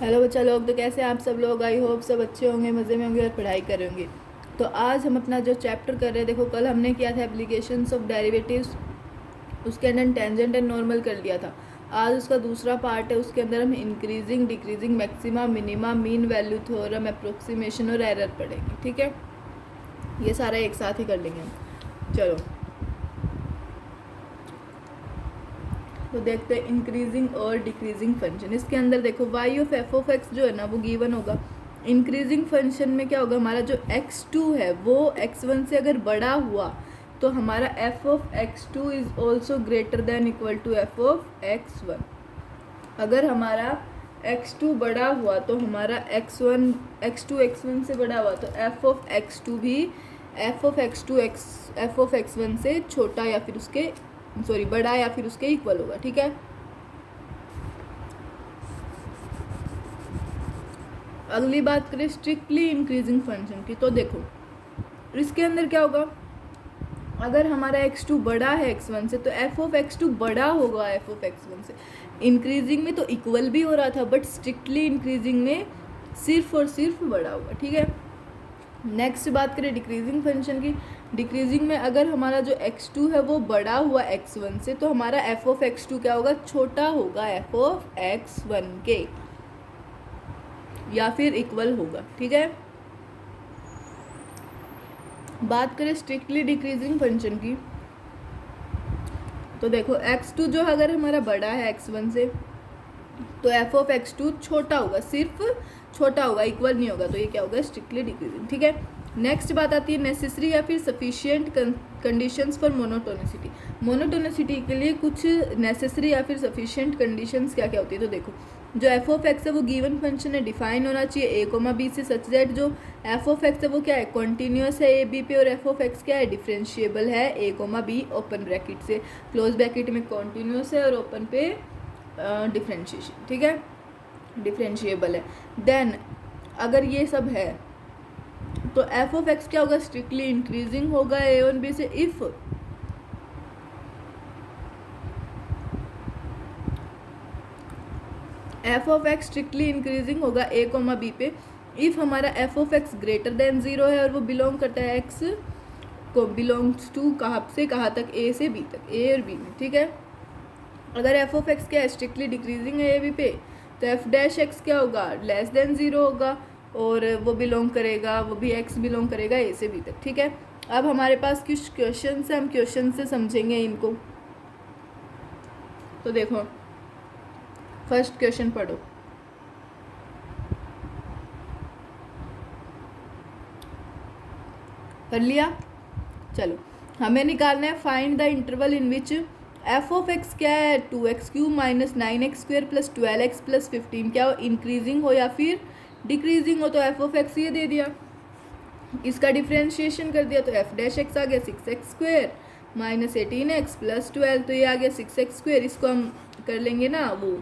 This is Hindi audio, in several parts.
हेलो बच्चा लोग, तो कैसे हैं आप सब लोग। आई होप सब अच्छे होंगे, मज़े में होंगे और पढ़ाई कर रहे होंगे। तो आज हम अपना जो चैप्टर कर रहे हैं, देखो कल हमने किया था एप्लीकेशंस ऑफ डेरिवेटिव्स, उसके अंदर टेंजेंट एंड नॉर्मल कर लिया था। आज उसका दूसरा पार्ट है, उसके अंदर हम increasing, decreasing, maxima, minima, mean value theorem, approximation और एरर पढ़ेंगे। ठीक है, ये सारा एक साथ ही कर लेंगे हम। चलो तो देखते हैं इंक्रीजिंग और डिक्रीजिंग फंक्शन। इसके अंदर देखो y of f of x जो है ना वो गिवन होगा। इंक्रीजिंग फंक्शन में क्या होगा, हमारा जो x2 है वो x1 से अगर बड़ा हुआ तो हमारा f of x2 is also greater than equal to f of x1। अगर हमारा x2 बड़ा हुआ तो हमारा x2 x1 से बड़ा हुआ तो f ऑफ x2 भी f ऑफ x1 से छोटा या फिर उसके बड़ा या फिर उसके इक्वल होगा। ठीक है, अगली बात करें स्ट्रिक्टली इंक्रीजिंग फंक्शन की। तो देखो इसके अंदर क्या होगा, अगर हमारा x2 बड़ा है x1 से तो f ऑफ x2 बड़ा होगा f ऑफ x1 से। इंक्रीजिंग में तो इक्वल भी हो रहा था, बट स्ट्रिक्टली इंक्रीजिंग में सिर्फ और सिर्फ बड़ा होगा। ठीक है, नेक्स्ट बात करें डिक्रीजिंग फंक्शन की। डिक्रीजिंग में अगर हमारा जो x2 है वो बड़ा हुआ x1 से तो हमारा f ऑफ x2 क्या होगा, छोटा होगा f ऑफ x1 के या फिर इक्वल होगा। ठीक है, बात करें स्ट्रिक्टली डिक्रीजिंग फंक्शन की। तो देखो x2 जो अगर हमारा बड़ा है x1 से तो f ऑफ x2 छोटा होगा, सिर्फ छोटा होगा, इक्वल नहीं होगा, तो ये क्या होगा, स्ट्रिक्टली डिक्रीजिंग। ठीक है, नेक्स्ट बात आती है नेसेसरी या फिर sufficient conditions for monotonicity. Monotonicity के लिए कुछ नेसेसरी या फिर सफिशिएंट कंडीशंस क्या क्या होती है। तो देखो जो f ऑफ x है वो गिवन फंक्शन है, डिफाइन होना चाहिए a, b से, सच दैट जो f ऑफ x है वो क्या है, कॉन्टीन्यूस है a, b पे, और f ऑफ x क्या है, डिफरेंशिएबल है a, b ओपन ब्रैकेट से, क्लोज ब्रैकेट में कॉन्टीन्यूस है और ओपन पे डिफरेंशिएशन। ठीक है, डिफरेंशिएबल है। देन अगर ये सब है तो f ऑफ x क्या होगा, स्ट्रिक्टली इंक्रीजिंग होगा a और b से if f of x strictly increasing होगा a, b पे इफ हमारा f of x greater than 0 है और वो बिलोंग करता है x को बिलोंग्स टू कहाँ से कहाँ तक, a से b तक, a और b में। ठीक है, अगर f ऑफ x क्या है, स्ट्रिक्टली डिक्रीजिंग है a b पे तो f डैश x क्या होगा, लेस देन 0 होगा और वो बिलोंग करेगा, वो भी x बिलोंग करेगा a से b तक। ठीक है, अब हमारे पास कुछ क्वेश्चन है, हम क्वेश्चन से समझेंगे इनको। तो देखो फर्स्ट क्वेश्चन पढ़ो। कर लिया, चलो हमें निकालना है find the interval in which f of x क्या है, 2x³ minus 9x² plus 12x plus 15 क्या हो, इंक्रीजिंग हो या फिर डिक्रीजिंग हो। तो f ऑफ x ये दे दिया, इसका डिफ्रेंशिएशन कर दिया तो f डैश x आ गया 6x² माइनस 18x प्लस 12, तो ये आ गया 6x²। इसको हम कर लेंगे ना वो,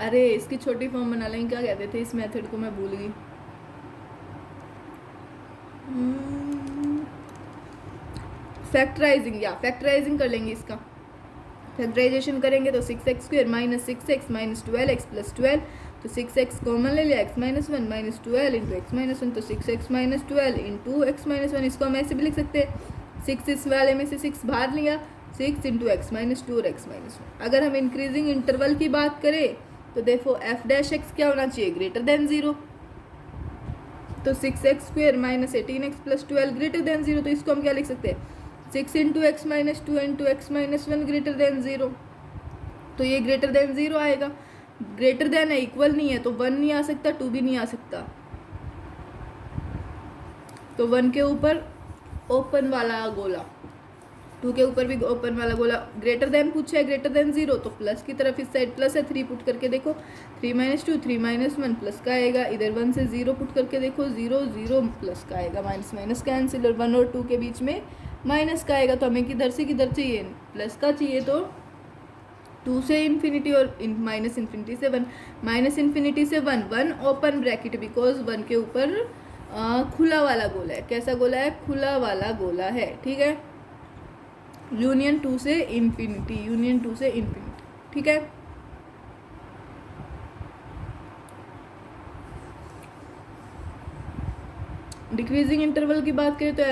अरे इसकी छोटी फॉर्म बना लेंगे, क्या कहते थे इस मेथड को, मैं भूल गई। फैक्टराइजिंग, या फैक्टराइजिंग कर लेंगे इसका। फैक्टराइजेशन करेंगे तो 6x² minus 6x minus 12x plus 12, तो 6x कॉमन ले लिया, x minus 1 minus 12 into x minus 1, तो 6x minus 12 into x minus 1। इसको हम ऐसे भी लिख सकते हैं, 6 इस वाले में से 6 बाहर लिया, 6 इंटू एक्स माइनस 2 और एक्स माइनस 1। अगर हम इंक्रीजिंग इंटरवल की बात करें तो देखो f डैश x क्या होना चाहिए, ग्रेटर देन 0, तो 6x² minus 18x plus 12 greater than 0, तो इसको हम क्या लिख सकते हैं, 6 into x minus 2 into x minus 1 greater than 0, तो ये ग्रेटर देन 0 आएगा। ग्रेटर देन है, इक्वल नहीं है, तो 1 नहीं आ सकता, 2 भी नहीं आ सकता, तो 1 के ऊपर ओपन वाला गोला, 2 के ऊपर भी ओपन वाला गोला। ग्रेटर देन पूछा है, ग्रेटर देन 0, तो प्लस की तरफ इस साइड प्लस है, 3 पुट करके देखो, 3 माइनस 2 3 माइनस 1 प्लस का आएगा, इधर 1 से 0 पुट करके देखो, 0 0 प्लस का आएगा, माइनस माइनस कैंसिल, और 1 और 2 के बीच में माइनस का आएगा, तो हमें किधर से किधर चाहिए, प्लस का चाहिए, तो 2 से इन्फिनिटी और माइनस इन्फिनिटी से 1, माइनस इन्फिनिटी से 1, 1 ओपन ब्रैकेट, बिकॉज 1 के ऊपर खुला वाला गोला है। कैसा गोला है, खुला वाला गोला है। ठीक है, यूनियन 2 से इन्फिनिटी, यूनियन 2 से इन्फिनिटी। ठीक है, डिक्रीजिंग इंटरवल की बात करें तो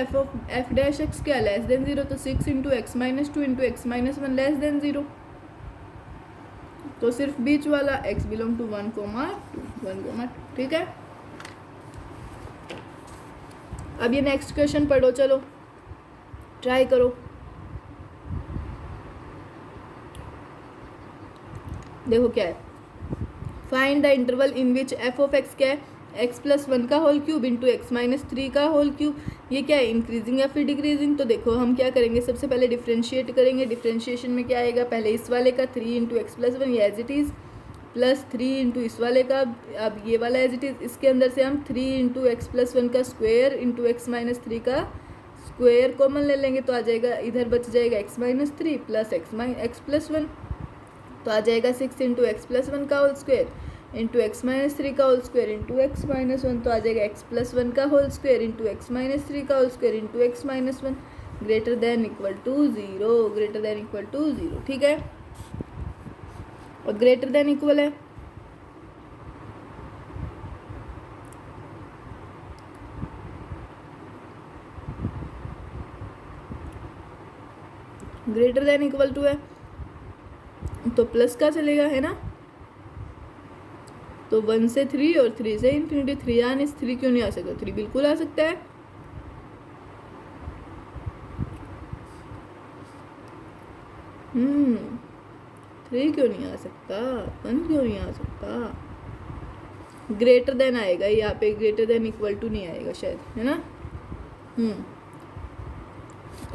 एफ डैश एक्स क्या लेस देन 0, तो 6 into x minus 2 into x minus 1 less than 0, तो सिर्फ बीच वाला x बिलोंग टू 1,2 ठीक है। अब ये नेक्स्ट क्वेश्चन पढ़ो, चलो ट्राई करो। देखो क्या है, find the interval in which f of x क्या है, एक्स प्लस 1 का whole cube into x minus 3 का होल क्यूब। ये क्या है, इंक्रीजिंग या फिर डिक्रीजिंग। तो देखो हम क्या करेंगे, सबसे पहले डिफ्रेंशिएट करेंगे। डिफ्रेंशिएशन में क्या आएगा, पहले इस वाले का 3 इंटू एक्स प्लस 1 ये as it is, plus 3 into इस वाले का, अब ये वाला एज इट इज़, इसके अंदर से हम 3 इंटू एक्स प्लस 1 का स्क्वायर इंटू एक्स माइनस 3 का स्क्वायर कॉमन ले लेंगे, तो आ जाएगा, इधर बच जाएगा x minus 3 plus x plus 1, तो आ जाएगा 6 इंटू एक्स प्लस 1 का whole square into x minus 3 का whole square into x minus 1, तो आ जाएगा एक्स प्लस 1 का whole square into x minus 3 का whole square into x minus 1 greater than equal to 0, greater than equal to 0, ठीक है। और ग्रेटर देन इक्वल है, ग्रेटर देन इक्वल टू है तो प्लस का चलेगा, है ना। तो 1 से 3 और 3 से इन्फिनिटी, 3 आने से 3 क्यों नहीं आ सकता, 3 बिल्कुल आ सकता है। थ्री क्यों नहीं आ सकता, 1 क्यों नहीं आ सकता। ग्रेटर देन आएगा यहाँ पे, ग्रेटर देन इक्वल टू नहीं आएगा शायद, है ना।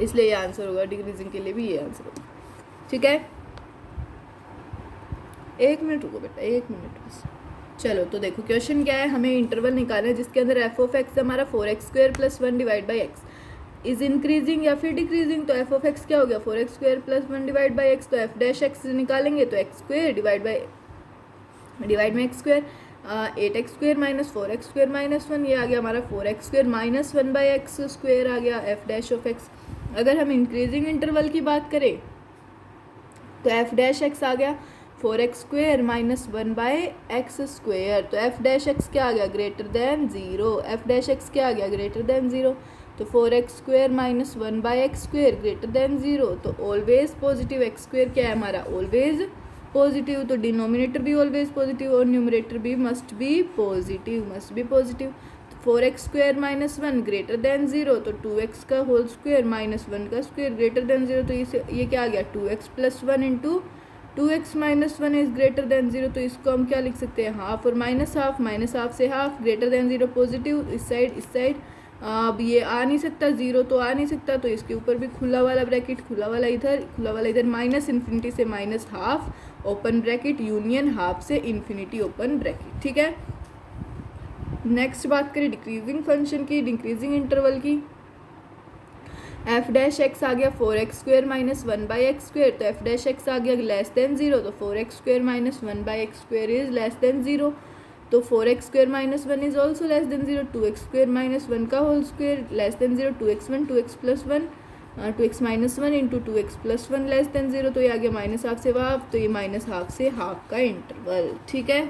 इसलिए ये आंसर होगा, डिक्रीजिंग के लिए भी ये आंसर होगा, ठीक है। 1 मिनट रुको बेटा, 1 मिनट बस। चलो तो देखो क्वेश्चन क्या है, हमें इंटरवल निकालना है जिसके अंदर एफ ऑफ एक्स हमारा 4x square plus 1 divide by x is increasing या फिर डिक्रीजिंग। तो एफ ऑफ एक्स क्या हो गया, 4x square plus 1 divide by x, तो एफ डैश एक्स निकालेंगे तो एक्स स्क्वायर डिवाइड में x square, 8x square minus 4x square minus 1, ये आ गया हमारा 4x square minus 1 by x square आ गया एफ डैश ऑफ एक्स। अगर हम इंक्रीजिंग इंटरवल की बात करें तो एफ डैश एक्स आ गया 4x square minus 1 by x square, तो एफ डैश एक्स क्या आ गया, greater than 0, f dash x क्या आ गया, ग्रेटर देन 0, तो 4x square minus 1 by x square greater than 0, तो ऑलवेज पॉजिटिव, एक्स स्क्वायर क्या है हमारा, ऑलवेज पॉजिटिव, तो डिनोमिनेटर भी ऑलवेज पॉजिटिव और न्यूमरेटर भी मस्ट बी पॉजिटिव, तो 4x square minus 1 greater than 0, तो 2x का होल स्क्वायर माइनस 1 का स्क्वायर ग्रेटर देन 0, तो ये क्या आ गया 2x plus 1 into 2x minus 1 is greater than 0, तो इसको हम क्या लिख सकते हैं, हाफ और माइनस हाफ से हाफ, ग्रेटर देन 0 पॉजिटिव, इस साइड अब ये आ नहीं सकता, 0 तो आ नहीं सकता, तो इसके ऊपर भी खुला वाला ब्रैकेट, खुला वाला इधर माइनस इन्फिनिटी से minus half open bracket union half से इन्फिनिटी ओपन ब्रैकेट, ठीक है। नेक्स्ट बात करें डिक्रीजिंग फंक्शन की, डिक्रीजिंग इंटरवल की, एफ डैश एक्स आ गया 4x square minus 1 by x square, तो एफ डैश एक्स आ गया लेस देन 0, तो 4x square minus 1 by x square is less than 0, तो 4x square minus 1 is also less than 0, 2x square minus 1 का whole square less than 0, 2x plus 1 2x minus 1 into 2x plus 1 less than 0, तो ये आ गया माइनस हाफ से हाफ, तो ये माइनस हाफ से हाफ का इंटरवल, ठीक है।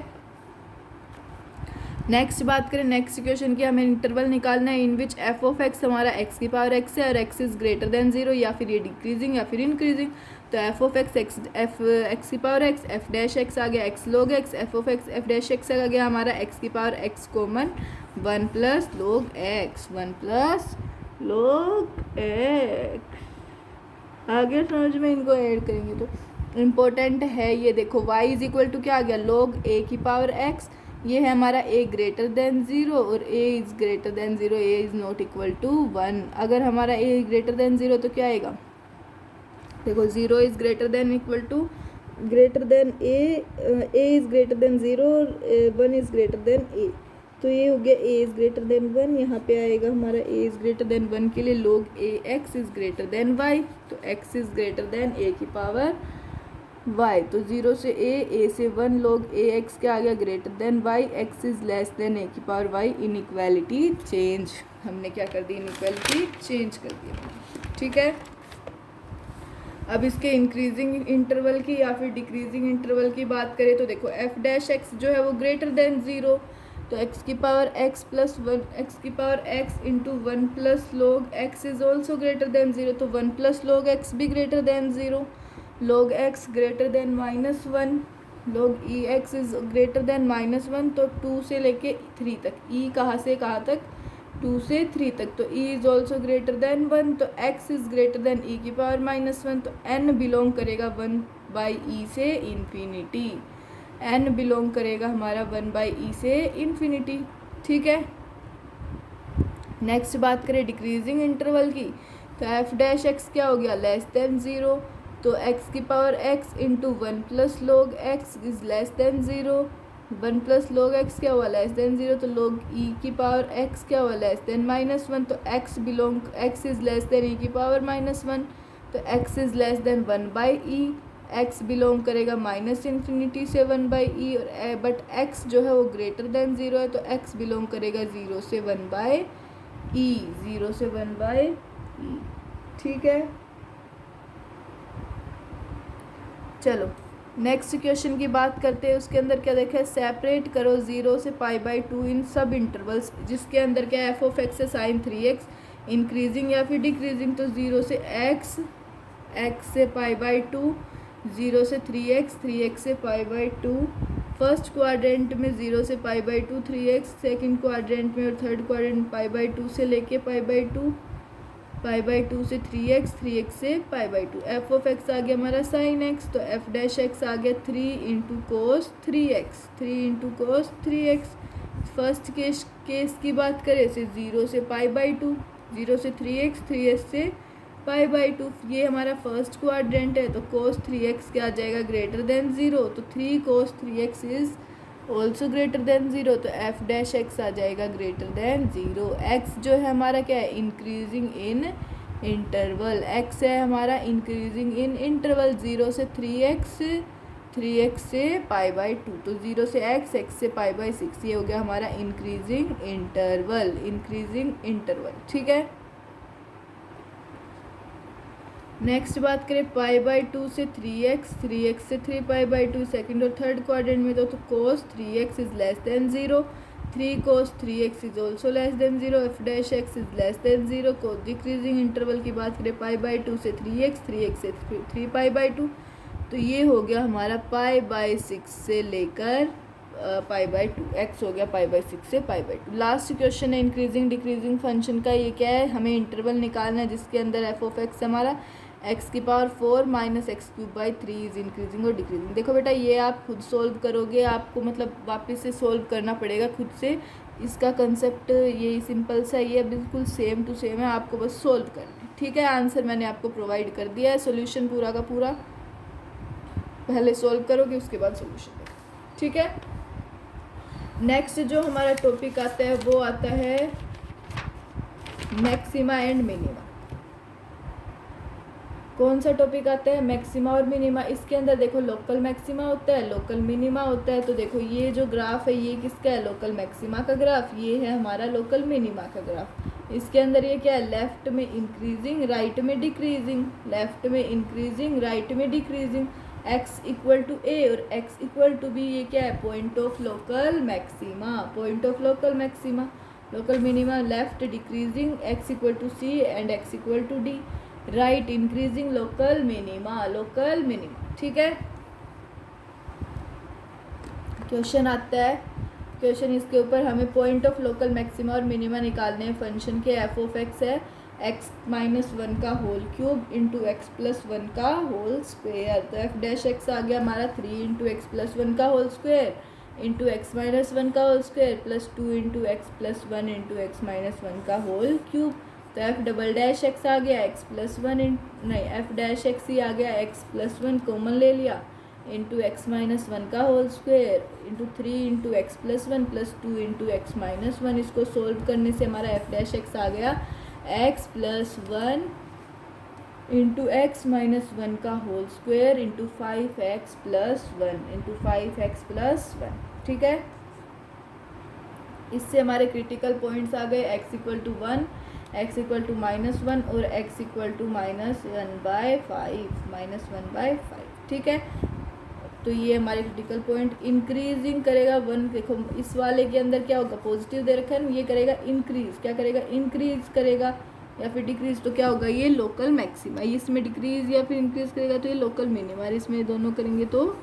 नेक्स्ट बात करें नेक्स्ट इक्वेशन की, हमें इंटरवल निकालना है इन विच एफ ऑफ एक्स हमारा एक्स की पावर एक्स है और एक्स इज ग्रेटर देन 0, या फिर ये डिक्रीजिंग या फिर इंक्रीजिंग। तो एफ ऑफ एक्स एक्स की power x, F dash x आ गया x log x, F of x F dash x आ गया हमारा एक्स की power x common 1 plus log x, 1 plus log x. आगे समझ में इनको ऐड करेंगे तो इम्पोर्टेंट है ये, देखो y इज इक्वल टू क्या आ गया log a की पावर x, ये है हमारा a ग्रेटर देन 0 और a is greater than 0, a is not equal to 1। अगर हमारा a ग्रेटर देन 0 तो क्या आएगा, देखो 0 is greater than equal to greater than a is greater than 0 और 1 इज ग्रेटर देन a, तो ये हो गया a इज ग्रेटर देन 1, यहाँ पे आएगा हमारा a इज ग्रेटर देन 1 के लिए log a x is greater then y, तो x is greater than a की पावर y, तो 0 से a से 1 log a x क्या आ गया greater than y, x is less then a की पावर y, इनइक्वालिटी चेंज, हमने क्या कर दी इनइक्वालिटी चेंज कर दिया, ठीक है। अब इसके इंक्रीजिंग इंटरवल की या फिर डिक्रीजिंग इंटरवल की बात करें तो देखो एफ डैश एक्स जो है वो ग्रेटर देन 0, तो तो एक्स की power x plus one, x की power x into one plus log x is also greater than zero, तो वन प्लस लॉग एक्स भी greater than zero, log x greater than minus one, log E x is greater than minus one, तो 2 से लेके 3 तक, ई कहाँ से कहाँ तक, 2 से 3 तक, तो E is also greater then 1, तो एक्स इज ग्रेटर देन ई की पावर माइनस वन, तो एन बिलोंग करेगा 1 बाई ई से इन्फिनिटी, एन बिलोंग करेगा हमारा 1 बाई ई से इन्फिनिटी। ठीक है, नेक्स्ट बात करें डिक्रीजिंग इंटरवल की, तो एफ डैश एक्स क्या हो गया, लेस देन ज़ीरो, तो एक्स की power x into one plus log x is less than zero, one plus log x क्या हुआ, लेस देन ज़ीरो, तो लॉग ई की पावर एक्स क्या हुआ, लेस देन माइनस वन, तो एक्स इज़ लेस देन ई की पावर माइनस वन, तो x is less than 1 by E, x belong करेगा माइनस इन्फिनिटी से 1 बाई ई, और बट एक्स जो है वो ग्रेटर देन ज़ीरो है, तो एक्स बिलोंग करेगा 0 से 1 बाई ई, 0 से 1 बाई ई। ठीक है, चलो नेक्स्ट क्वेश्चन की बात करते हैं। उसके अंदर क्या देखा है, सेपरेट करो 0 से पाई बाई 2 इन सब इंटरवल्स, जिसके अंदर क्या एफ ऑफ एक्स है साइन 3x इंक्रीजिंग या फिर डिक्रीजिंग, तो 0 से x, x से पाई बाई 2, 0 से 3x, 3x से पाई बाई 2, फर्स्ट क्वाड्रेंट में 0 से pi by 2 3x, second quadrant में और थर्ड क्वाड्रेंट पाई बाई 2 से लेके पाई बाई 2, पाई बाई 2 से 3x, 3x से pi by 2, F of x आ गया हमारा साइन एक्स, तो एफ डैश एक्स आ गया 3 into cos 3x, 3 into cos 3x। First case की बात करें से 0 से पाई बाई 2, 0 से 3x, 3x से पाई बाई 2, ये हमारा फर्स्ट क्वाड्रेंट है, तो कोस 3x क्या आ जाएगा, ग्रेटर देन 0, तो 3 कोस 3x is also greater than 0, तो एफ डैश एक्स आ जाएगा ग्रेटर देन 0। एक्स जो है हमारा क्या है, इंक्रीजिंग इन इंटरवल, एक्स है हमारा इंक्रीजिंग इन इंटरवल, 0 से 3x, 3x से पाई बाई 2, तो 0 से x, x से पाई बाई 6, ये हो गया हमारा इंक्रीजिंग इंटरवल, इंक्रीजिंग इंटरवल। ठीक है, नेक्स्ट बात करें पाई बाई 2 से 3x, 3x से 3 पाई बाई 2, सेकंड और थर्ड क्वाड्रेंट में, तो कोस 3x is less than 0, 3 cos 3x is also less than 0, f dash x is less than 0। को डिक्रीजिंग इंटरवल की बात करें पाई बाई 2 से 3x, 3x से 3 पाई बाई 2, तो ये हो गया हमारा पाई बाई 6 से लेकर पाई बाई 2, एक्स हो गया पाई बाई 6 से पाई बाई 2। लास्ट क्वेश्चन है इंक्रीजिंग डिक्रीजिंग फंक्शन का, ये क्या है, हमें इंटरवल निकालना है जिसके अंदर एफ ऑफ एक्स हमारा एक्स की power 4 minus x cube by 3 is increasing और डिक्रीजिंग। देखो बेटा ये आप खुद सोल्व करोगे, आपको मतलब वापस से सोल्व करना पड़ेगा खुद से, इसका कंसेप्ट यही सिंपल सा ही है, बिल्कुल सेम टू सेम है, आपको बस सोल्व करना है। ठीक है, आंसर मैंने आपको प्रोवाइड कर दिया है, सोल्यूशन पूरा का पूरा पहले सोल्व करोगे उसके बाद सोल्यूशन करोगे। ठीक है, नेक्स्ट जो हमारा टॉपिक आता है वो आता है मैक्सिमा एंड मिनिमा। कौन सा टॉपिक आता है, मैक्सिमा और मिनिमा। इसके अंदर देखो लोकल मैक्सिमा होता है, लोकल मिनिमा होता है, तो देखो ये जो ग्राफ है ये किसका है, लोकल मैक्सिमा का ग्राफ, ये है हमारा लोकल मिनिमा का ग्राफ। इसके अंदर ये क्या है, लेफ्ट में इंक्रीजिंग राइट में डिक्रीजिंग, लेफ्ट में इंक्रीजिंग राइट में decreasing, x equal to a और x इक्वल टू बी, ये क्या है, point of local maxima, point of local maxima. Local minima left decreasing, x equal to c and x equal to d, right increasing local minima, local minima. ठीक है, क्वेश्चन आता है, क्वेश्चन इसके ऊपर हमें पॉइंट ऑफ लोकल मैक्सिमा और मिनिमा निकालने हैं फंक्शन के। एफ ऑफ एक्स है x माइनस 1 का whole cube into x plus 1 का होल स्क्वेयर, तो एफ डैश एक्स आ गया हमारा 3 इंटू एक्स प्लस 1 का whole square into x minus 1 का whole square plus 2 into x plus 1 into x minus 1 का होल क्यूब, तो एफ डबल डैश एक्स आ गया एक्स प्लस 1 नहीं एफ डैश एक्स ही आ गया एक्स प्लस 1 कॉमन ले लिया इंटू एक्स माइनस 1 का whole square into 3 into x plus 1 plus 2 into x minus 1। इसको सोल्व करने से हमारा एफ डैश एक्स आ गया x plus 1 into x minus 1 का whole square into 5x plus 1 into 5x plus 1। ठीक है, इससे हमारे क्रिटिकल पॉइंट्स आ गए x equal to 1, x equal to minus 1 और x equal to minus 1/5, minus 1/5। ठीक है, तो ये हमारे क्रिटिकल पॉइंट इंक्रीजिंग करेगा 1। देखो इस वाले के अंदर क्या होगा, पॉजिटिव दे रखा है, ये करेगा इंक्रीज, क्या करेगा, इंक्रीज करेगा या फिर डिक्रीज, तो क्या होगा, ये लोकल मैक्सिमा। इसमें डिक्रीज या फिर इंक्रीज करेगा तो ये लोकल मिनिमा, इसमें दोनों करेंगे तो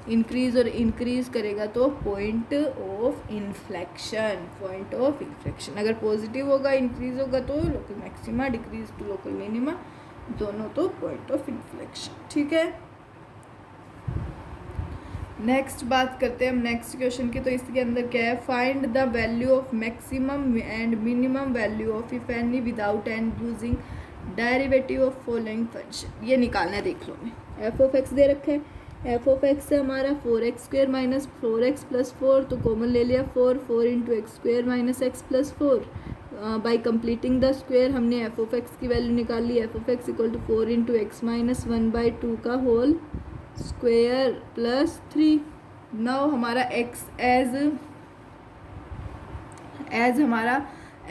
इंक्रीज, और इंक्रीज करेगा तो point of inflection, point of inflection. अगर पॉजिटिव होगा, इंक्रीज होगा तो local maxima, decrease to local minima, दोनों तो पॉइंट ऑफ इन्फ्लेक्शन। ठीक है, नेक्स्ट बात करते हैं हम नेक्स्ट क्वेश्चन की। तो इसके अंदर क्या है, find the value of maximum and minimum value of if any without and using derivative of following function. ये निकालना है, देख लो। मैं एफ ऑफ एक्स दे रखा है, एफ ऑफ एक्स है हमारा 4x² माइनस 4x प्लस 4, तो कॉमन ले लिया 4 into x square minus x plus 4। By completing the square हमने एफ ऑफ एक्स की वैल्यू निकाल ली, F of x equal to 4 into x minus 1/2 का होल स्क्वेयर प्लस 3। नाउ हमारा x एज हमारा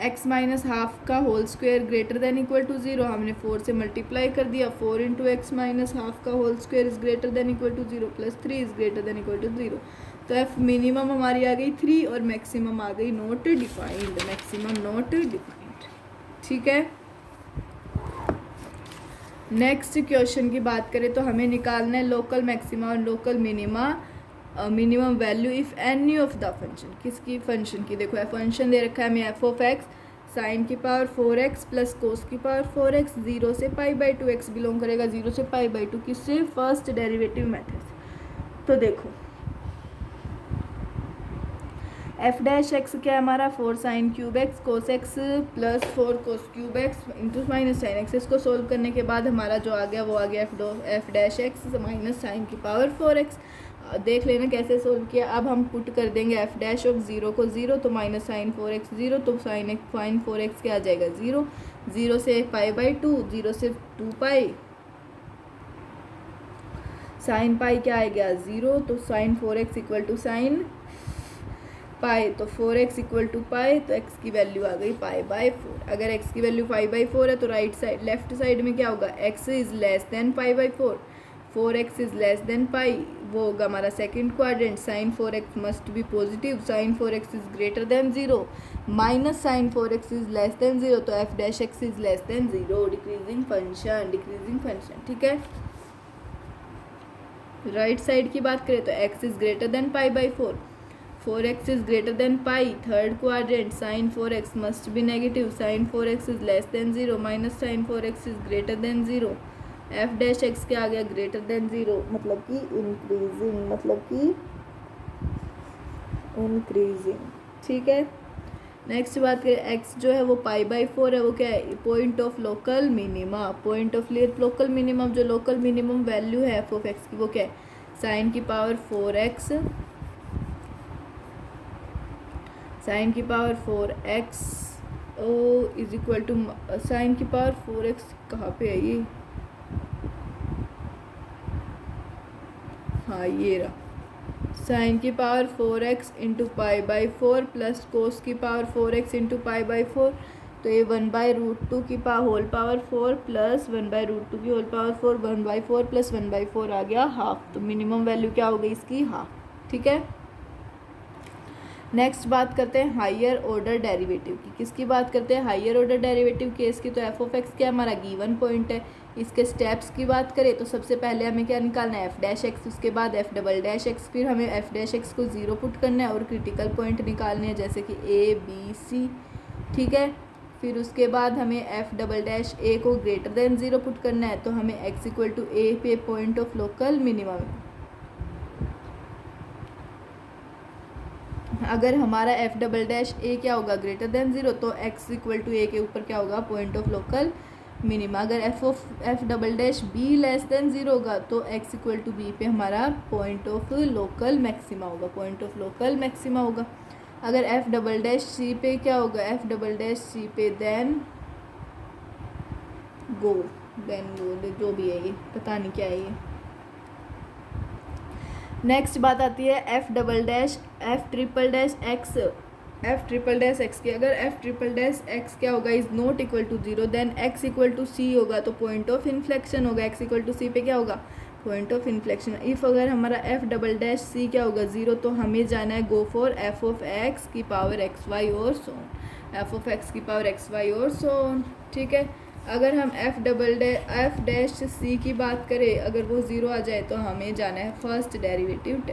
x माइनस हाफ का whole square greater than equal to 0, हमने 4 से मल्टीप्लाई कर दिया, 4 इंटू एक्स माइनस हाफ का whole square is greater than equal to 0 plus 3 is greater than equal to 0। तो एफ मिनिमम हमारी आ गई 3 और मैक्सिमम आ गई not defined, maximum not defined. ठीक है, नेक्स्ट क्वेश्चन की बात करें तो हमें निकालना है लोकल मैक्सिमा और local minima, minimum value if any of the function. किसकी, फंक्शन की। देखो फंक्शन दे रखा है हमें एफ ऑफ एक्स साइन की पावर 4x प्लस कोस की पावर 4x, 0 से π/2, x बिलोंग करेगा 0 से π/2, किससे, फर्स्ट डेरिवेटिव मेथड से। तो देखो एफ डैश एक्स क्या है हमारा, 4 sine cube x cos x plus 4 cos cube x into minus sine x. इसको सोल्व करने के बाद हमारा जो आ गया वो आ गया F dash x minus sine की पावर 4x। देख लेना कैसे सोल्व किया। अब हम पुट कर देंगे एफ डैश ऑफ 0 को 0, तो माइनस साइन 4x 0, तो साइन 4x क्या आ जाएगा 0, 0 से π/2, 0 से 2π, साइन पाई क्या आएगा 0, तो sine 4x equal to sine pi, तो 4x इक्वल टू पाई, तो x की वैल्यू आ गई π/4। अगर x की वैल्यू π/4 है तो राइट साइड लेफ्ट साइड में क्या होगा, x is less than π/4, 4x is less than pi, वो होगा हमारा second quadrant. Sine 4x must be positive, sine 4x is greater than 0, minus sine 4x is less than 0, तो F dash x is less than 0, decreasing function, decreasing function. ठीक है, राइट साइड की बात करें तो x is greater than π/4, 4x is greater than pi, third quadrant, sine 4x must be negative, sine 4x is less than 0, minus sine 4x is greater than 0, f dash x क्या आ गया ग्रेटर देन 0, मतलब कि इंक्रीजिंग, मतलब कि इंक्रीजिंग। ठीक है, नेक्स्ट बात करें x जो है वो π/4 है, वो क्या है, point of local minima, point of local minimum, जो लोकल मिनिमम वैल्यू है एफ ऑफ एक्स की वो क्या है, साइन की पावर 4x, साइन की power 4x is equal to sine की पावर 4x कहाँ पे है ये, हाँ ये रहा, साइन की power 4x into π/4 plus cos की पावर 4x इंटू π/4, तो ये 1/√2 की होल पावर 4 प्लस 1/√2 की होल पावर 4, 1/4 प्लस 1/4 आ गया हाफ, तो मिनिमम वैल्यू क्या हो गई इसकी हाफ। ठीक है, नेक्स्ट बात करते हैं हायर ऑर्डर डेरिवेटिव की। किसकी बात करते हैं, हायर ऑर्डर डेरिवेटिव केस की। तो एफ ऑफ एक्स क्या हमारा गिवन पॉइंट है, इसके स्टेप्स की बात करें तो सबसे पहले हमें क्या निकालना है, एफ डैश एक्स, उसके बाद एफ डबल डैश एक्स, फिर हमें एफ डैश एक्स को 0 पुट करना है और क्रिटिकल पॉइंट निकालने हैं जैसे कि ए बी सी। ठीक है, फिर उसके बाद हमें एफ डबल डैश ए को ग्रेटर देन 0 पुट करना है, तो हमें एक्स इक्वल टू ए पे पॉइंट ऑफ लोकल मिनिमम, अगर हमारा एफ डबल डैश ए क्या होगा ग्रेटर देन 0, तो एक्स इक्वल टू ए के ऊपर क्या होगा पॉइंट ऑफ लोकल मिनिमा। अगर F double dash be less than 0 होगा तो एक्स इक्वल टू बी पे हमारा पॉइंट ऑफ लोकल मैक्सिमा होगा, पॉइंट ऑफ लोकल मैक्सिमा होगा। अगर एफ डबल डैश सी पे क्या होगा, एफ डबल डैश सी पे देन गो जो भी है ये पता नहीं क्या है ये। नेक्स्ट बात आती है F double dash F triple dash x, F triple dash x की। अगर एफ ट्रिपल डैश एक्स क्या होगा is not equal to 0, then x equal to C होगा, तो पॉइंट ऑफ इन्फ्लेक्शन होगा। एक्स इक्वल टू सी पे क्या होगा पॉइंट ऑफ इन्फ्लेक्शन। इफ़ अगर हमारा एफ डबल डैश सी क्या होगा 0, तो हमें जाना है go for F of x की पावर एक्स वाई और so on, F of x की पावर एक्स वाई और सो ऑन। ठीक है, अगर हम एफ डैश सी की बात करें, अगर वो 0 आ जाए तो हमें जाना है फर्स्ट डेरिवेटिव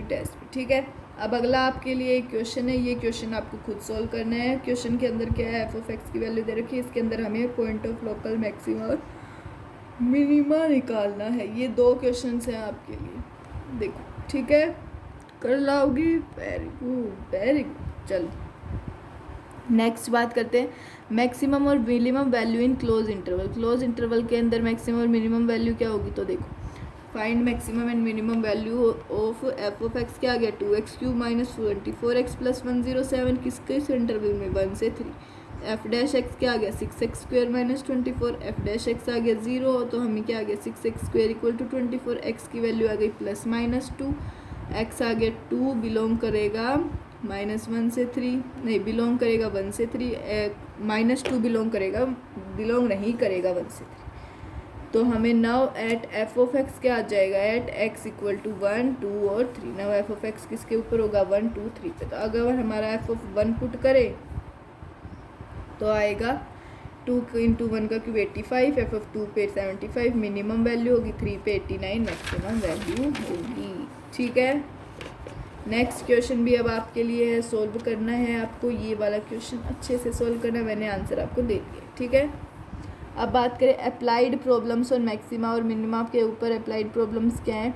टेस्ट। ठीक है, अब अगला आपके लिए एक क्वेश्चन है, ये क्वेश्चन आपको खुद सॉल्व करना है। क्वेश्चन के अंदर क्या है, एफ ऑफ एक्स की वैल्यू दे रखी है, इसके अंदर हमें पॉइंट ऑफ लोकल मैक्सिमा और मिनिमा निकालना है। ये 2 क्वेश्चन हैं आपके लिए, देखो। ठीक है, कर लाओगी, वेरी गुड। चलो नेक्स्ट बात करते हैं मैक्सिमम और minimum value in close interval के अंदर मैक्सिमम और मिनिमम वैल्यू क्या होगी, तो देखो find maximum and minimum value of f of x क्या आ गया 2x³ माइनस 24x प्लस 107 किसके इंटरवल में 1 से 3। एफ डैश एक्स क्या आ गया 6x² minus 24, F dash x आ गया 0, तो हमें क्या आ गया 6x² इक्वल टू 24, एक्स की वैल्यू आ गई प्लस माइनस 2, एक्स आ गया 2 बिलोंग करेगा -1 से 3, नहीं बिलोंग करेगा 1 से 3, -2 बिलोंग नहीं करेगा 1 से 3। तो हमें now at F of x क्या आ जाएगा, एट एक्स इक्वल टू 1, 2 और 3। नाउ एफ ऑफ एक्स किसके ऊपर होगा 1, 2, 3 पे। तो अगर हमारा एफ ऑफ 1 पुट करें तो आएगा 2 इंटू 1 का क्यूब 85, एफ ऑफ 2 पे 75, मिनिमम वैल्यू होगी 3 पे 89, मैक्सिमम वैल्यू होगी। ठीक है, नेक्स्ट क्वेश्चन भी अब आपके लिए है, सोल्व करना है आपको। ये वाला क्वेश्चन अच्छे से सोल्व करना है, मैंने आंसर आपको दे दिया। ठीक है, अब बात करें अप्लाइड प्रॉब्लम्स और मैक्सिमा और मिनिमा के ऊपर। अप्लाइड प्रॉब्लम्स क्या है,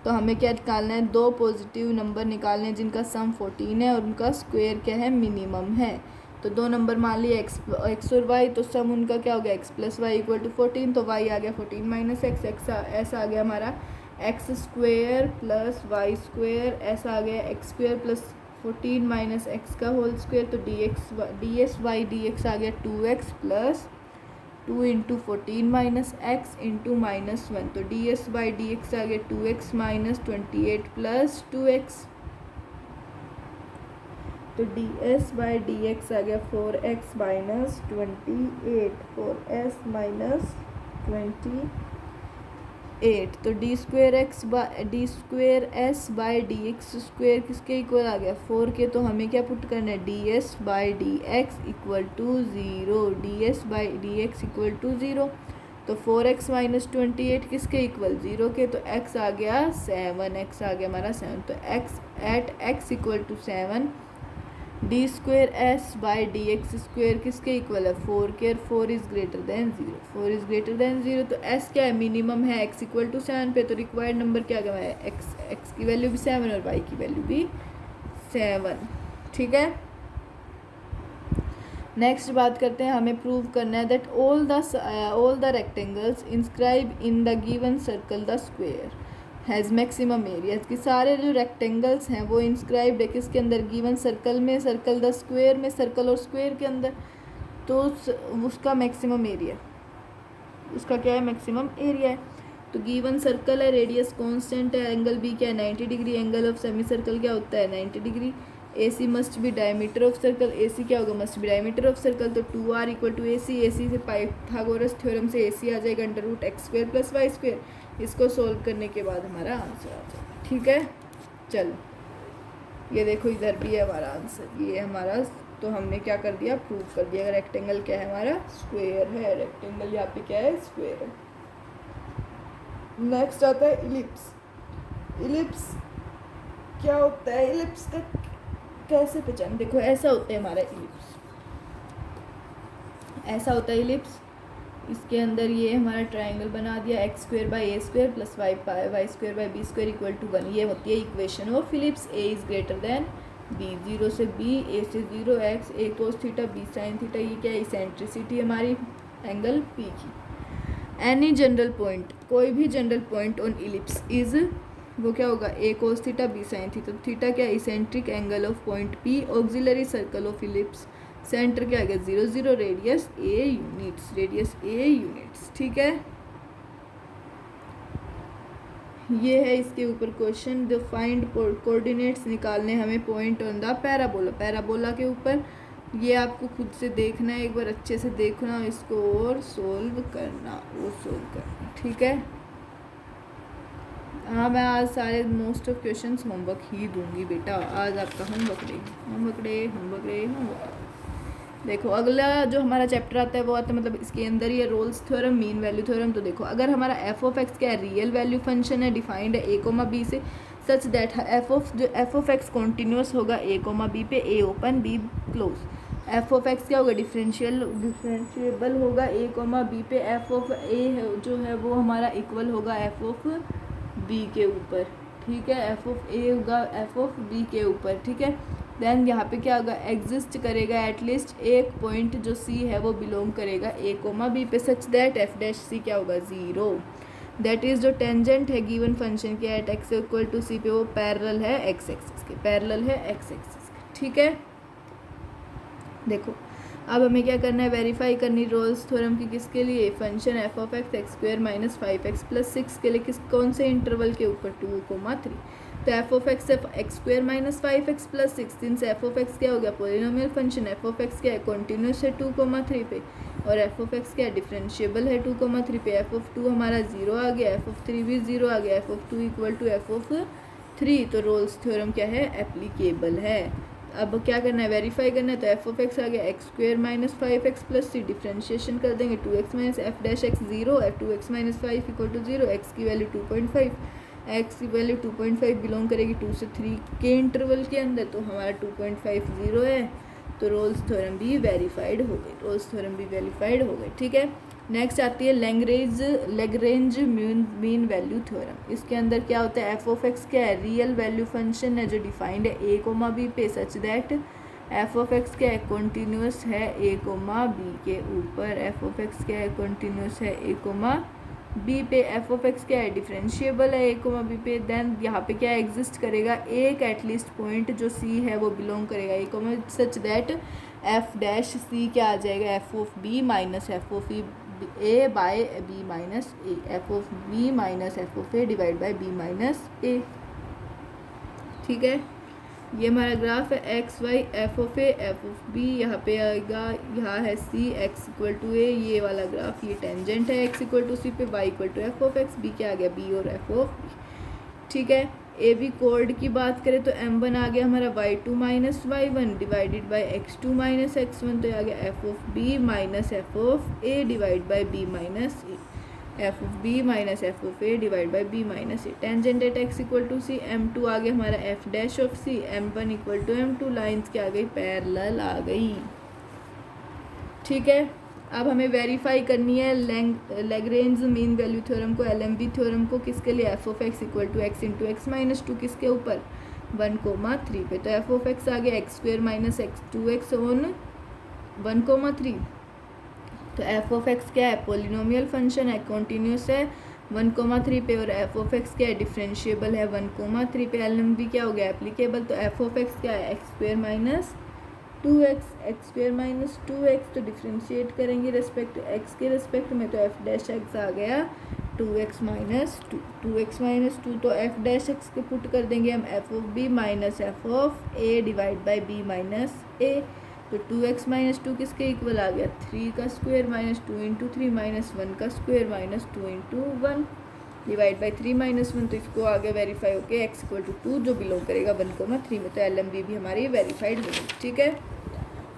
तो हमें क्या निकालना है, 2 पॉजिटिव नंबर निकालने हैं जिनका सम 14 है और उनका स्क्वायर क्या है, मिनिमम है। तो 2 नंबर मान लिए एक्स और वाई, तो सम उनका क्या हो गया x plus y equal to 14, तो y आ गया 14 माइनस एक्स, ऐसा आ गया हमारा x square plus y square, ऐसा आ गया x square plus 14 minus x का होल स्क्वेयर, तो D S Y D x आ गया 2x plus 2 into 14 minus x into -1, तो D S by D x आ गया 2x माइनस 28 प्लस 2x, तो D S by D x आ गया 4x माइनस 28, 4s माइनस 28, तो D square S by D x square किसके इक्वल आ गया 4 के, तो हमें क्या पुट करना है, d S by D x equal to 0, d S by D x equal to 0, तो 4x माइनस 28 किसके इक्वल 0 के, तो x आ गया 7, x आ गया हमारा 7, तो x at x equal to 7, d square S by D x square किसके इक्वल है 4 के, और 4 is greater than 0, 4 is greater than 0, तो s क्या है, मिनिमम है x इक्वल टू 7 पे, तो रिक्वायर्ड नंबर क्या गया है, x की वैल्यू भी 7 और y की वैल्यू भी 7। ठीक है, नेक्स्ट बात करते हैं, हमें प्रूव करना है that all the rectangles inscribe in the given circle the square has maximum area, कि सारे जो रेक्टेंगल्स हैं वो इंस्क्राइब्ड है किसके अंदर, गिवन सर्कल में, सर्कल द स्क्वेयर में, सर्कल और स्क्वेयर के अंदर, तो उसका मैक्सिमम एरिया, उसका क्या है, मैक्सिमम एरिया है। तो गिवन सर्कल है, रेडियस कांस्टेंट है, एंगल बी क्या है 90 degree, angle of semi circle क्या होता है 90 degree, A C must be diameter of circle, A C क्या होगा must be diameter of circle, तो 2r इक्वल टू ए सी से पाइथागोरस थ्योरम से ए सी आ जाएगा √x² प्लस वाई स्क्वेयर। इसको सोल्व करने के बाद हमारा आंसर आ जाएगा। ठीक है, चलो ये देखो इधर भी है हमारा आंसर, ये हमारा, तो हमने क्या कर दिया, प्रूव कर दिया। अगर रेक्टेंगल क्या है हमारा, स्क्वेयर है, रेक्टेंगल यहाँ पे क्या है, स्क्वेयर है। नेक्स्ट आता है इलिप्स। इलिप्स क्या होता है, इलिप्स का कैसे पहचान, देखो ऐसा होता है हमारा इलिप्स, ऐसा होता है इलिप्स। इसके अंदर ये हमारा ट्रायंगल बना दिया, x² by a² plus y² by b² equal to 1, ये होती है equation of ellipse. a is greater than b, 0 से b, a से 0, x, a cos theta b sine theta, ये क्या है, इसेंट्रिसिटी हमारी एंगल p की। एनी जनरल पॉइंट, कोई भी general point on ellipse is, वो क्या होगा, a cos theta b sine theta, theta क्या है, eccentric angle of point p, auxiliary circle of ellipse, centre क्या आ गया 0, 0, रेडियस a यूनिट्स। ठीक है, ये है इसके ऊपर क्वेश्चन। द फाइंड कोऑर्डिनेट्स निकालने हमें point on the parabola, parabola के ऊपर। ये आपको खुद से देखना है, एक बार अच्छे से देखना इसको और सोल्व करना। ठीक है। हाँ, मैं आज सारे मोस्ट ऑफ क्वेश्चंस होमवर्क ही दूंगी बेटा। आज आपका होमवर्क डे। देखो अगला जो हमारा चैप्टर आता है वो आता है, मतलब इसके अंदर ही है Rolle's theorem, mean value theorem. तो देखो अगर हमारा एफ ऑफ एक्स क्या है, रियल वैल्यू फंक्शन है, डिफाइंड है ए कोमा बी से, such that f of x continuous होगा ए कोमा बी पे, a open b close. F of x क्या होगा, डिफरेंशिएबल होगा ए कोमा बी पे। एफ ऑफ ए जो है वो हमारा इक्वल होगा एफ ऑफ बी के ऊपर, ठीक है। एफ ऑफ ए होगा एफ ऑफ बी के ऊपर, ठीक है। देन यहाँ पे क्या होगा, एग्जिस्ट करेगा एटलीस्ट एक पॉइंट जो सी है वो बिलोंग करेगा ए कोमा बी पे, सच दैट एफ डैश सी क्या होगा, 0। दैट इज़ जो टेंजेंट है गिवन फंक्शन के एट एक्स इक्वल टू सी पे वो पैरेलल है एक्स एक्सिस के, पैरेलल है एक्स एक्सिस के, ठीक है। देखो अब हमें क्या करना है, वेरीफाई करनी रोल्स थ्योरम की किसके लिए, function F of x x square minus 5x plus 6 के लिए, कौन से इंटरवल के ऊपर, 2,3। तो F of x x square minus 5x plus 6 से एफ ऑफ एक्स क्या हो गया, polynomial function. F of x क्या है, कॉन्टिन्यूस है 2,3 पे, और एफ ऑफ एक्स क्या है, डिफरेंशिएबल है 2,3 पे। एफ ऑफ 2 हमारा 0 आ गया, एफ ऑफ 3 भी 0 आ गया, f of 2 equal to f of 3। तो रोल्स थ्योरम क्या है, एप्लीकेबल है। अब क्या करना है, वेरीफाई करना है। तो एफ ऑफ एक्स आ गया x square minus 5x plus 3, differentiation कर देंगे 2x minus f dash x 0, f 2x minus 5 equal to 0, x की वैल्यू 2.5, एक्स की वैल्यू 2.5 बिलोंग करेगी 2 से 3 के इंटरवल के अंदर, तो हमारा 2.5 0 है। तो रोल्स थ्योरम भी वेरीफाइड हो गई, ठीक है। नेक्स्ट आती है लैग्रेंज मीन वैल्यू थ्योरम। इसके अंदर क्या होता है, एफ ऑफ एक्स क्या है, रियल वैल्यू फंक्शन है जो डिफाइंड है ए कोमा बी पे, सच दैट एफ ऑफ एक्स क्या है, कॉन्टिन्यूस है ए कोमा बी के ऊपर। एफ ऑफ एक्स क्या है, कॉन्टिन्यूस है ए कोमा बी पे। एफ ऑफ एक्स क्या है, डिफरेंशिएबल है ए कोमा बी पे। देन यहाँ पे क्या एग्जिस्ट करेगा, एक एटलीस्ट पॉइंट जो सी है वो बिलोंग करेगा a comma, such that f dash c क्या आ जाएगा, f of b minus f of a by b minus a, f of b minus f of a divide by b minus a, ठीक है। ये हमारा ग्राफ है x y, f of a f of b, यहाँ पे आएगा, यहाँ है c x equal to a, ये वाला ग्राफ ये टेंजेंट है एक्स इक्वल टू सी पे, y equal to f of x, b क्या आ गया, बी और एफ ऑफ बी, ठीक है। ए बी कोड की बात करें तो m1 आ गया हमारा y2 minus y1 divided by x2 minus x1, तो आ गया f of b minus f of a divide by b minus a, f of b minus f of a divide by b minus a. Tangent at x equal to c, m2 आ गया हमारा f dash of c, m1 equal to m2, lines क्या आ गई, पैरेलल आ गई, ठीक है। अब हमें वेरीफाई करनी है लैग्रेंज मीन वैल्यू थ्योरम को, एलएमवी थ्योरम को, किसके लिए, f of x equal to x into x minus 2 किसके ऊपर, 1,3 पे। तो एफ ऑफ एक्स आ गया x square minus x 2x on 1,3। तो एफ ऑफ एक्स क्या है, पोलिनोमियल फंक्शन है, कॉन्टीन्यूस है 1,3 पे, और एफ ऑफ एक्स क्या है, डिफरेंशिएबल है 1,3 पे। एलएमवी क्या हो गया, एप्लीकेबल। तो एफ ऑफ एक्स क्या है, x square minus 2x, x square minus 2x, तो डिफ्रेंशिएट करेंगे रेस्पेक्ट एक्स के रेस्पेक्ट में, तो एफ डैश एक्स आ गया 2x माइनस 2, तो एफ डैश एक्स के पुट कर देंगे हम f of b minus f of a divide by b minus a. तो 2x माइनस 2 किसके इक्वल आ गया, 3 का स्क्वायर माइनस 2 इंटू 3 माइनस 1 का square minus 2 into 1 divide by 3 minus 1, तो इसको आगे वेरीफाई होके एक्स इक्वल टू 2 जो बिलोंग करेगा 1,3 में। तो एलएमवी भी हमारी वेरीफाइड हो गई, ठीक है।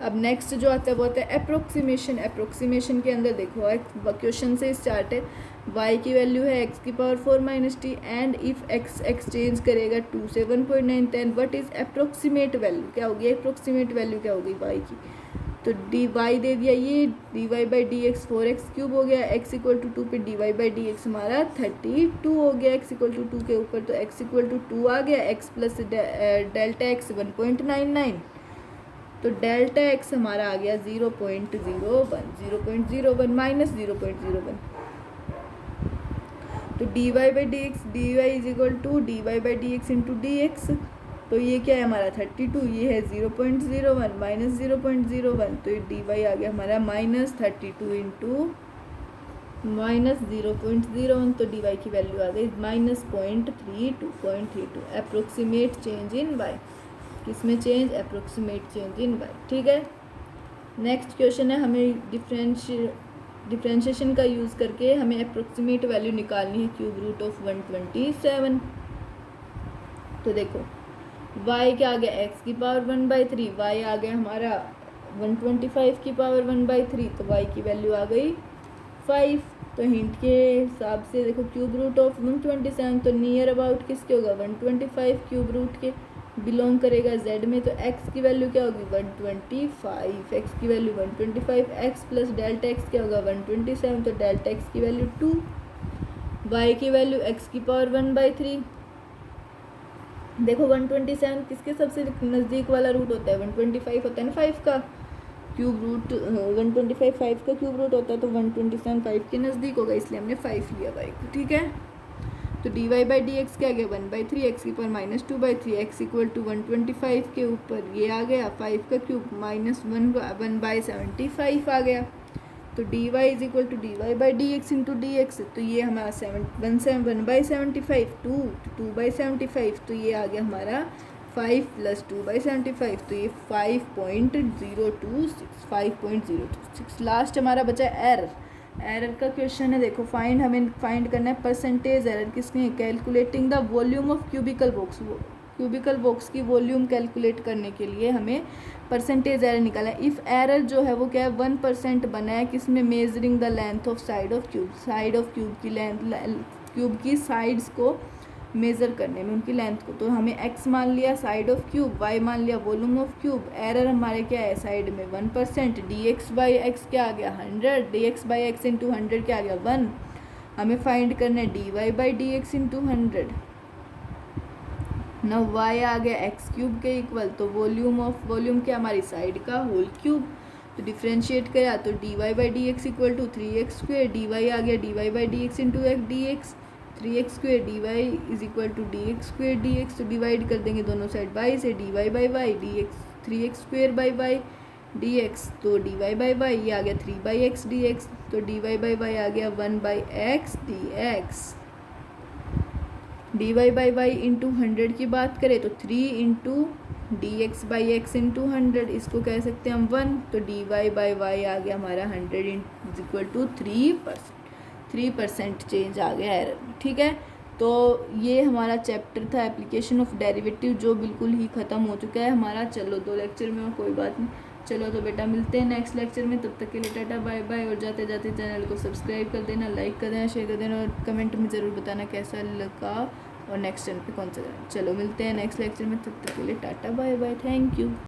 अब नेक्स्ट जो आता है वो आता है अप्रोक्सीमेशन के अंदर देखो क्वेश्चन से स्टार्ट है, y की वैल्यू है x की power 4 minus t, and if x exchange करेगा 2 से 1.9, then what is approximate value, क्या होगी अप्रोक्सीमेट वैल्यू, क्या होगी y की। तो डी वाई दे दिया, ये d y by D x 4x cube हो गया, x इक्वल टू 2 पे d y by D x हमारा 32 हो गया, x इक्वल टू 2 के ऊपर, तो x इक्वल टू 2 आ गया, x प्लस डेल्टा x 1.99, तो डेल्टा x हमारा आ गया 0.01 माइनस 0.01। तो d y by D x, d y is equal to d y by D x into d x, तो ये क्या है हमारा 32, ये है 0.01 माइनस 0.01, तो ये डी वाई आ गया हमारा माइनस 32 इंटू माइनस 0.01, तो डी वाई की वैल्यू आ गई minus 0.32। Approximate change in y, किसमें change, approximate change in y, ठीक है। नेक्स्ट क्वेश्चन है, हमें डिफ्रेंशिएशन का यूज़ करके हमें अप्रोक्सीमेट वैल्यू निकालनी है क्यूब रूट ऑफ 127। तो देखो y क्या आ गया x की पावर 1/3, y आ गया हमारा 125 की पावर 1/3, तो y की वैल्यू आ गई 5। तो हिंट के हिसाब से देखो क्यूब रूट ऑफ 127 तो नियर अबाउट किसके होगा 125 क्यूब रूट के बिलोंग करेगा z में। तो x की वैल्यू क्या होगी 125, x की value 125, x plus delta x क्या होगा 127, तो डेल्टा x की वैल्यू 2, y की वैल्यू x की पावर 1/3। देखो 127 किसके सबसे नज़दीक वाला रूट होता है 125 होता है ना 5 का क्यूब रूट, 125 5 का क्यूब रूट होता है, तो 127 5 के नज़दीक होगा, इसलिए हमने 5 लिया y को। ठीक है, तो dy बाई डी एक्स क्या आ गया 1/3 x की पावर -2/3, x इक्वल टू 125 के ऊपर ये आ गया 5 का क्यूब -1/75 आ गया। तो dy is equal to dy by D x into d x, तो ये हमारा 1/75 2/75, तो ये आ गया हमारा 5 प्लस 2/75, तो ये 5.026। लास्ट हमारा बचा एरर का क्वेश्चन है। देखो हमें फाइंड करना है परसेंटेज एरर किसकी, calculating the volume of cubical box की वॉल्यूम कैलकुलेट करने के लिए हमें परसेंटेज एरर निकालना है। इफ़ एरर जो है वो क्या है 1% बना है किसमें, measuring the length of side of cube की लेंथ, क्यूब की साइड्स को मेज़र करने में, उनकी लेंथ को। तो हमें x मान लिया साइड ऑफ क्यूब, y मान लिया वॉल्यूम ऑफ क्यूब, एरर हमारे क्या है साइड में 1%, dx बाई एक्स क्या आ गया 100, dx बाई एक्स इंटू 100 क्या आ गया 1। हमें फाइंड करना है dy by D x into 100। ना y आ गया x क्यूब के इक्वल, तो वॉल्यूम क्या हमारी साइड का होल क्यूब। तो डिफ्रेंशिएट करा तो dy by D x equal to 3x square, dy आ गया dy by D x into dx, 3x square dy is equal to dx square dx, तो डिवाइड कर देंगे दोनों साइड बाई से, dy by y dx 3x square by y dx, तो dy बाई y ये आ गया 3/x dx, तो dy बाई y आ गया 1/x dx। dy by y into 100 की बात करें तो 3 into dx by x into 100, इसको कह सकते हैं हम 1, तो dy बाई y आ गया हमारा 100 इज इक्वल टू 3% चेंज आ गया एरर। ठीक है, तो ये हमारा चैप्टर था एप्लीकेशन ऑफ डेरिवेटिव, जो बिल्कुल ही ख़त्म हो चुका है हमारा। चलो 2 लेक्चर में और कोई बात नहीं, चलो तो बेटा मिलते हैं नेक्स्ट लेक्चर में, तब तक के लिए टाटा बाय बाय। और जाते जाते चैनल को सब्सक्राइब कर देना, लाइक कर देना, शेयर कर देना, और कमेंट में ज़रूर बताना कैसा लगा और नेक्स्ट चैनल पे कौन सा। चलो मिलते हैं नेक्स्ट लेक्चर में, तब तक के लिए tata bye bye, thank you.